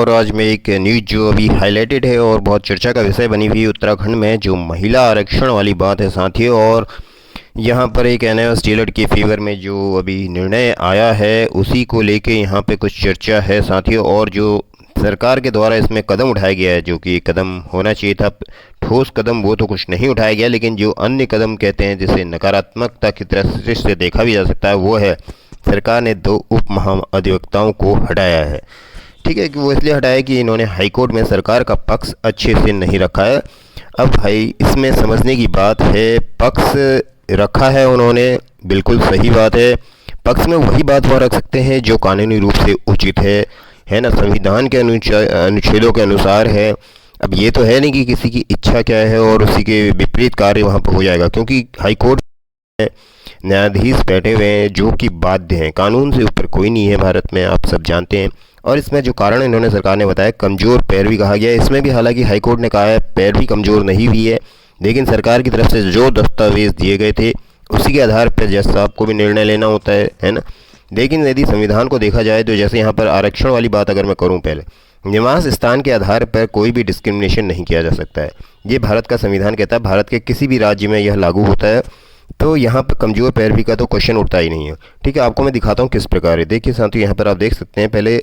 और आज में एक न्यूज़ जो अभी हाईलाइटेड है और बहुत चर्चा का विषय बनी हुई उत्तराखंड में जो महिला आरक्षण वाली बात है साथियों। और यहाँ पर एक एनएस टेलर के फेवर में जो अभी निर्णय आया है उसी को लेके यहाँ पे कुछ चर्चा है साथियों। और जो सरकार के द्वारा इसमें कदम उठाया गया है जो कि कदम होना चाहिए था, ठोस कदम, वो तो कुछ नहीं उठाया गया, लेकिन जो अन्य कदम कहते हैं जिसे नकारात्मकता की दृष्टि से देखा भी जा सकता है वो है सरकार ने 2 उप महाधिवक्ताओं को हटाया है। ठीक है कि वो इसलिए हटाया कि इन्होंने हाईकोर्ट में सरकार का पक्ष अच्छे से नहीं रखा है। अब भाई इसमें समझने की बात है, पक्ष रखा है उन्होंने, बिल्कुल सही बात है। पक्ष में वही बात वो रख सकते हैं जो कानूनी रूप से उचित है ना, संविधान के अनुच्छेदों के अनुसार है। अब ये तो है नहीं कि किसी की इच्छा क्या है और उसी के विपरीत कार्य वहाँ पर हो जाएगा, क्योंकि हाईकोर्ट में न्यायाधीश बैठे हुए हैं जो कि बाध्य हैं, कानून से ऊपर कोई नहीं है भारत में, आप सब जानते हैं। और इसमें जो कारण इन्होंने सरकार ने बताया कमज़ोर पैरवी कहा गया है, इसमें भी हालांकि हाईकोर्ट ने कहा है पैरवी कमज़ोर नहीं हुई है, लेकिन सरकार की तरफ से जो दस्तावेज दिए गए थे उसी के आधार पर जज साहब को भी निर्णय लेना होता है ना। लेकिन यदि संविधान को देखा जाए तो जैसे यहाँ पर आरक्षण वाली बात अगर मैं करूँ, पहले निवास स्थान के आधार पर कोई भी डिस्क्रिमिनेशन नहीं किया जा सकता है, ये भारत का संविधान कहता है, भारत के किसी भी राज्य में यह लागू होता है। तो यहाँ पर कमज़ोर पैरवी का तो क्वेश्चन उठता ही नहीं है। ठीक है, आपको मैं दिखाता हूँ किस प्रकार है। देखिए साथियों, यहाँ पर आप देख सकते हैं पहले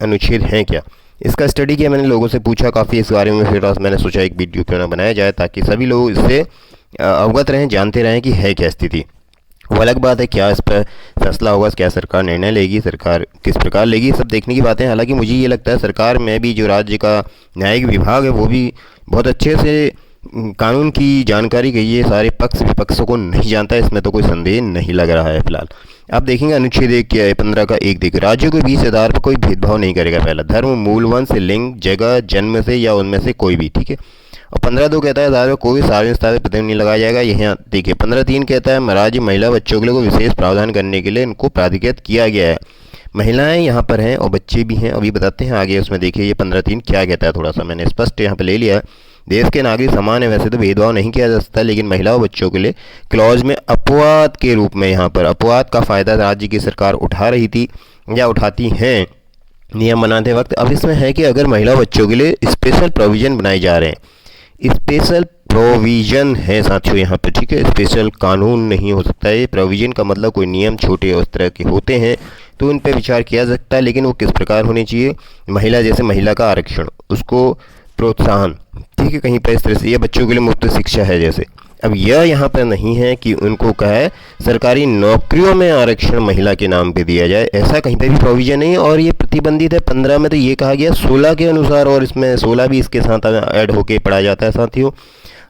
अनुच्छेद हैं क्या, इसका स्टडी किया मैंने, लोगों से पूछा काफ़ी इस बारे में, फिर मैंने सोचा एक वीडियो क्यों ना बनाया जाए ताकि सभी लोग इससे अवगत रहें, जानते रहें कि है क्या स्थिति। वो अलग बात है क्या इस पर फैसला होगा, क्या सरकार निर्णय लेगी, सरकार किस प्रकार लेगी, सब देखने की बातें। हालांकि मुझे ये लगता है सरकार में भी जो राज्य का न्यायिक विभाग है वो भी बहुत अच्छे से कानून की जानकारी गई है, सारे पक्ष विपक्षों को नहीं जानता है, इसमें तो कोई संदेह नहीं लग रहा है फिलहाल। आप देखेंगे अनुच्छेद 1 क्या है, 15 का 1 देखिए, राज्यों के बीच आधार पर कोई भेदभाव नहीं करेगा, पहला धर्म, मूल, वंश, लिंग, जगह, जन्म से या उनमें से कोई भी। ठीक है, और 15.2 कहता है आधार पर कोई सार्वजनिक स्थान पर प्रतिबंध नहीं लगाया जाएगा। यहाँ देखिए 15.3 कहता है राज्य महिला बच्चों के लिए कोई विशेष प्रावधान करने के लिए इनको प्राधिकृत किया गया है, महिलाएं यहाँ पर हैं और बच्चे भी हैं। अभी बताते हैं आगे उसमें, देखिए ये 15.3 क्या कहता है, थोड़ा सा मैंने स्पष्ट यहाँ पर ले लिया है। देश के नागरिक समान है, वैसे तो भेदभाव नहीं किया जा सकता, लेकिन महिलाओं बच्चों के लिए क्लॉज में अपवाद के रूप में, यहाँ पर अपवाद का फ़ायदा राज्य की सरकार उठा रही थी या उठाती हैं नियम बनाते वक्त। अब इसमें है कि अगर महिला बच्चों के लिए स्पेशल प्रोविज़न बनाए जा रहे हैं, स्पेशल प्रोविज़न है साथियों यहाँ पर, ठीक है, स्पेशल कानून नहीं हो सकता है। प्रोविज़न का मतलब कोई नियम छोटे उस तरह के होते हैं तो उन पर विचार किया जा सकता है, लेकिन वो किस प्रकार होने चाहिए, महिला जैसे महिला का आरक्षण, उसको प्रोत्साहन, ठीक है, कहीं पर इस तरह से, ये बच्चों के लिए मुफ्त शिक्षा है जैसे। अब यह यहाँ पर नहीं है कि उनको कहा है सरकारी नौकरियों में आरक्षण महिला के नाम पे दिया जाए, ऐसा कहीं पे भी प्रोविज़न नहीं। और ये प्रतिबंधित है 15 में, तो ये कहा गया 16 के अनुसार, और इसमें 16 भी इसके साथ ऐड होके पढ़ा जाता है साथियों।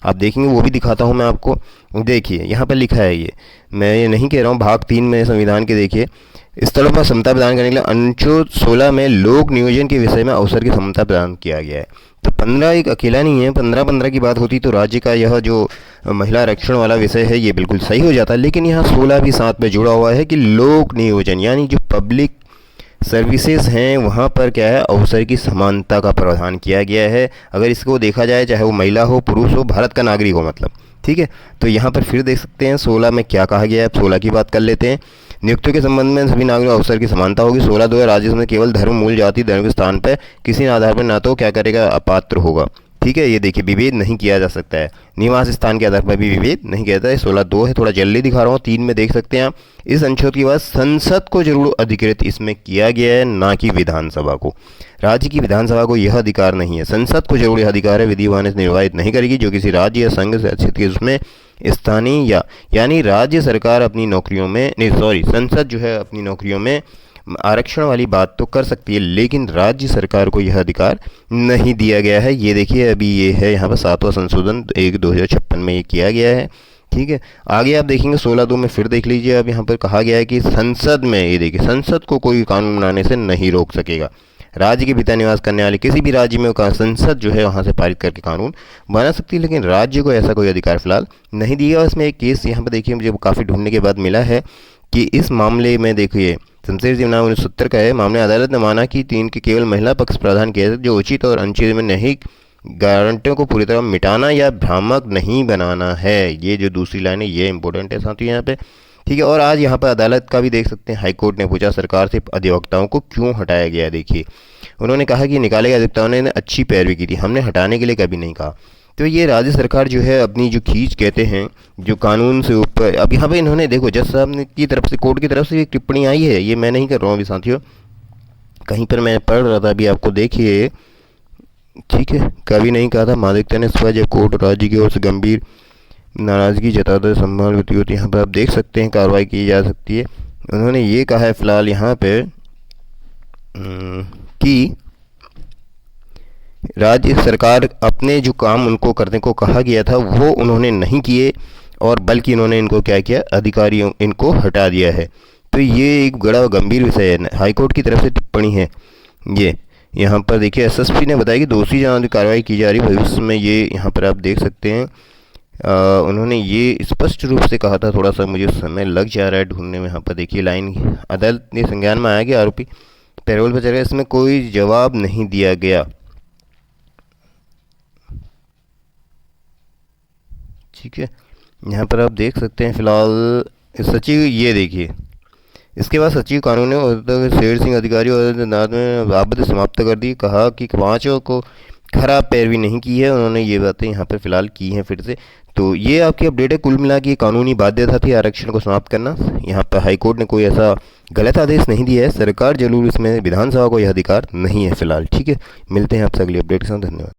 आप देखेंगे वो भी दिखाता हूँ मैं आपको। देखिए यहाँ पर लिखा है, ये मैं ये नहीं कह रहा हूँ, भाग 3 में संविधान के देखिए, स्थलों पर समता प्रदान करने के लिए अनुच्छेद 16 में लोक नियोजन के विषय में अवसर की समता प्रदान किया गया है। तो 15 एक अकेला नहीं है, 15 की बात होती तो राज्य का यह जो महिला आरक्षण वाला विषय है ये बिल्कुल सही हो जाता, लेकिन यहाँ 16 भी साथ में जुड़ा हुआ है कि लोक नियोजन यानी जो पब्लिक सर्विसेज हैं वहाँ पर क्या है, अवसर की समानता का प्रावधान किया गया है। अगर इसको देखा जाए चाहे वो महिला हो, पुरुष हो, भारत का नागरिक हो मतलब, ठीक है। तो यहाँ पर फिर देख सकते हैं 16 में क्या कहा गया है, 16 की बात कर लेते हैं। नियुक्तियों के संबंध में सभी नागरिकों अवसर की समानता होगी। 16.2 राज्य में केवल धर्म, मूल, जाति, धर्म के स्थान पर किसी आधार पर ना तो क्या करेगा, अपात्र होगा। ठीक है, ये देखिए विभेद नहीं किया जा सकता है, निवास स्थान के आधार पर भी विभेद नहीं किया जाता है। 16.2 है, थोड़ा जल्दी दिखा रहा हूँ, 3 में देख सकते हैं आप, इस अनुच्छेद के बाद संसद को जरूर अधिकृत इसमें किया गया है, ना कि विधानसभा को। राज्य की विधानसभा को यह अधिकार नहीं है, संसद को जरूर यह अधिकार है, विधिवान निर्वाहित नहीं करेगी जो किसी राज्य या संघ शासित के उसमें स्थानीय यानी राज्य सरकार अपनी नौकरियों में संसद जो है अपनी नौकरियों में आरक्षण वाली बात तो कर सकती है, लेकिन राज्य सरकार को यह अधिकार नहीं दिया गया है। ये देखिए अभी ये है यहाँ पर 7वां संशोधन 1/2056 में ये किया गया है। ठीक है, आगे आप देखेंगे 16.2 में फिर देख लीजिए, अब यहाँ पर कहा गया है कि संसद में, ये देखिए संसद को कोई कानून बनाने से नहीं रोक सकेगा। राज्य के भीतर निवास करने वाले किसी भी राज्य में संसद जो है वहाँ से पारित करके कानून बना सकती है, लेकिन राज्य को ऐसा कोई अधिकार फिलहाल नहीं दिया। इसमें एक केस यहाँ पर देखिए मुझे काफ़ी ढूंढने के बाद मिला है कि इस मामले में देखिए शमशेर सिंह नाम 1970 का है, मामले अदालत ने माना कि 3 के केवल महिला पक्ष प्रावधान किया जो उचित और अनुच्छेद में नहीं गारंटियों को पूरी तरह मिटाना या भ्रामक नहीं बनाना है। ये जो दूसरी लाइन है ये इंपॉर्टेंट है साथियों यहाँ पे, ठीक है। और आज यहाँ पर अदालत का भी देख सकते हैं, हाईकोर्ट ने पूछा सरकार से अधिवक्ताओं को क्यों हटाया गया। देखिए उन्होंने कहा कि निकाले गए अधिवक्ताओं ने अच्छी पैरवी की थी, हमने हटाने के लिए कभी नहीं कहा। तो ये राज्य सरकार जो है अपनी जो खींच कहते हैं जो कानून से ऊपर, अब यहाँ पे इन्होंने देखो जज साहब ने की तरफ से, कोर्ट की तरफ से एक टिप्पणी आई है, ये मैं नहीं कर रहा हूँ अभी साथियों, कहीं पर मैं पढ़ रहा था अभी, आपको देखिए, ठीक है। कभी नहीं कहा था मालिकता ने स्वयं जब कोर्ट राज्य की ओर से गंभीर नाराज़गी जताते संभाल होती होती, यहाँ पर आप देख सकते हैं कार्रवाई की जा सकती है। उन्होंने ये कहा है फ़िलहाल यहाँ पे कि राज्य सरकार अपने जो काम उनको करने को कहा गया था वो उन्होंने नहीं किए, और बल्कि इन्होंने इनको क्या किया, अधिकारियों इनको हटा दिया है। तो ये एक बड़ा गंभीर विषय है, हाईकोर्ट की तरफ से टिप्पणी है ये। यहाँ पर देखिए एसएसपी ने बताया कि दूसरी जांच कार्रवाई की जा रही भविष्य में, ये यहाँ पर आप देख सकते हैं। उन्होंने ये स्पष्ट रूप से कहा था, थोड़ा सा मुझे समय लग जा रहा है ढूंढने में। यहाँ पर देखिए लाइन, अदालत ने संज्ञान में आया कि आरोपी पैरोल पर चले, इसमें कोई जवाब नहीं दिया गया, ठीक है। यहाँ पर आप देख सकते हैं फिलहाल सचिव, ये देखिए इसके बाद सचिव कानून ने शेर सिंह अधिकारी और अदालत में आपत्ति समाप्त कर दी, कहा कि पाँचों को खराब पैरवी नहीं की है, उन्होंने ये बातें यहाँ पर फिलहाल की हैं फिर से। तो ये आपकी अपडेट है, कुल मिला के कानूनी बाध्यता थी आरक्षण को समाप्त करना। यहाँ पर हाईकोर्ट ने कोई ऐसा गलत आदेश नहीं दिया है, सरकार जरूर इसमें, विधानसभा को यह अधिकार नहीं है फिलहाल, ठीक है। मिलते हैं आपसे अगली अपडेट के साथ, धन्यवाद।